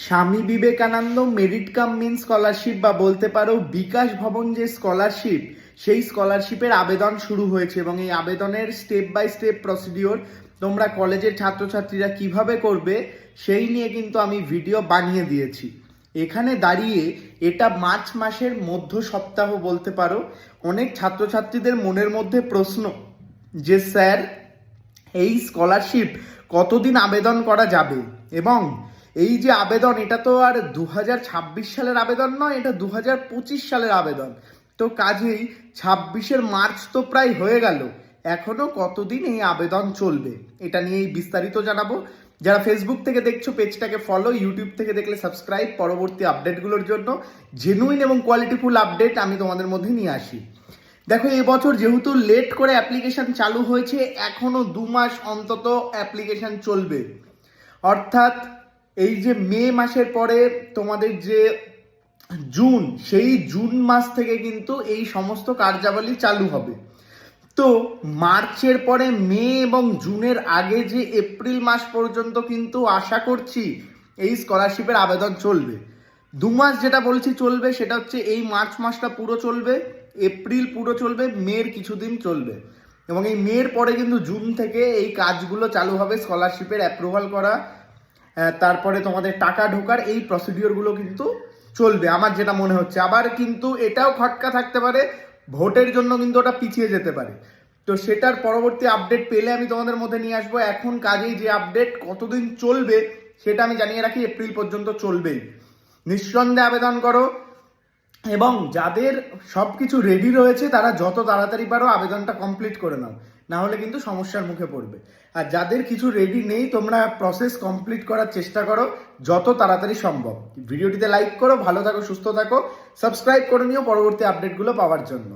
Swami Vivekananda merit cum means scholarship বা বলতে পারো বিকাশ ভবন যে স্কলারশিপ, সেই স্কলারশিপের আবেদন শুরু হয়েছে এবং এই আবেদনের স্টেপ বাই স্টেপ প্রসিডিওর তোমরা কলেজের ছাত্রছাত্রীরা কিভাবে করবে সেই নিয়ে কিন্তু আমি ভিডিও বানিয়ে দিয়েছি। এখানে দাঁড়িয়ে এটা মার্চ মাসের মধ্য সপ্তাহ বলতে পারো। অনেক ছাত্রছাত্রীদের মনের মধ্যে প্রশ্ন যে স্যার এই স্কলারশিপ কতদিন আবেদন করা যাবে, এবং এই যে আবেদন এটা তো আর 2026 সালের আবেদন নয়, এটা 2025 সালের আবেদন। তো কাজেই 26-এর মার্চ তো প্রায় হয়ে গেল, এখনো কতদিন এই আবেদন চলবে এটা নিয়েই বিস্তারিত জানাবো। যারা ফেসবুক থেকে দেখছো পেজটাকে ফলো, ইউটিউব থেকে দেখলে সাবস্ক্রাইব, পরবর্তী আপডেটগুলোর জন্য জেনুইন এবং কোয়ালিটিফুল আপডেট আমি তোমাদের মধ্যে নিয়ে আসি। দেখো, এবছর যেহেতু লেট করে অ্যাপ্লিকেশন চালু হয়েছে, এখনো 2 মাস অন্তত অ্যাপ্লিকেশন চলবে। অর্থাৎ এই যে মে মাসের পরে তোমাদের যে জুন, সেই জুন মাস থেকে কিন্তু এই সমস্ত কার্যাবলী চালু হবে। তো মার্চের পরে মে এবং জুনের আগে যে এপ্রিল মাস পর্যন্ত কিন্তু আশা করছি এই স্কলারশিপের আবেদন চলবে। 2 মাস যেটা বলছি চলবে সেটা হচ্ছে এই মার্চ মাসটা পুরো চলবে, এপ্রিল পুরো চলবে, মের কিছুদিন চলবে, এবং এই মের পরে কিন্তু জুন থেকে এই কাজগুলো চালু হবে। স্কলারশিপের অ্যাপ্রুভাল করা, তারপরে তোমাদের টাকা ঢোকার এই প্রসিডিওরগুলো কিন্তু চলবে আমার যেটা মনে হচ্ছে। আবার কিন্তু এটাও খটকা থাকতে পারে, ভোটের জন্য কিন্তু ওটা পিছিয়ে যেতে পারে। তো সেটার পরবর্তী আপডেট পেলে আমি তোমাদের মধ্যে নিয়ে আসবো। এখন কাজেই যে আপডেট কতদিন চলবে সেটা আমি জানিয়ে রাখি, এপ্রিল পর্যন্ত চলবেই। নিঃসন্দেহে আবেদন করো, এবং যাদের সব কিছু রেডি রয়েছে তারা যত তাড়াতাড়ি পারো আবেদনটা কমপ্লিট করে নাও, না হলে কিন্তু সমস্যার মুখে পড়বে। আর যাদের কিছু রেডি নেই, তোমরা প্রসেস কমপ্লিট করার চেষ্টা করো যত তাড়াতাড়ি সম্ভব। ভিডিওটিতে লাইক করো, ভালো থাকো, সুস্থ থাকো, সাবস্ক্রাইব করে নিও পরবর্তী আপডেটগুলো পাওয়ার জন্য।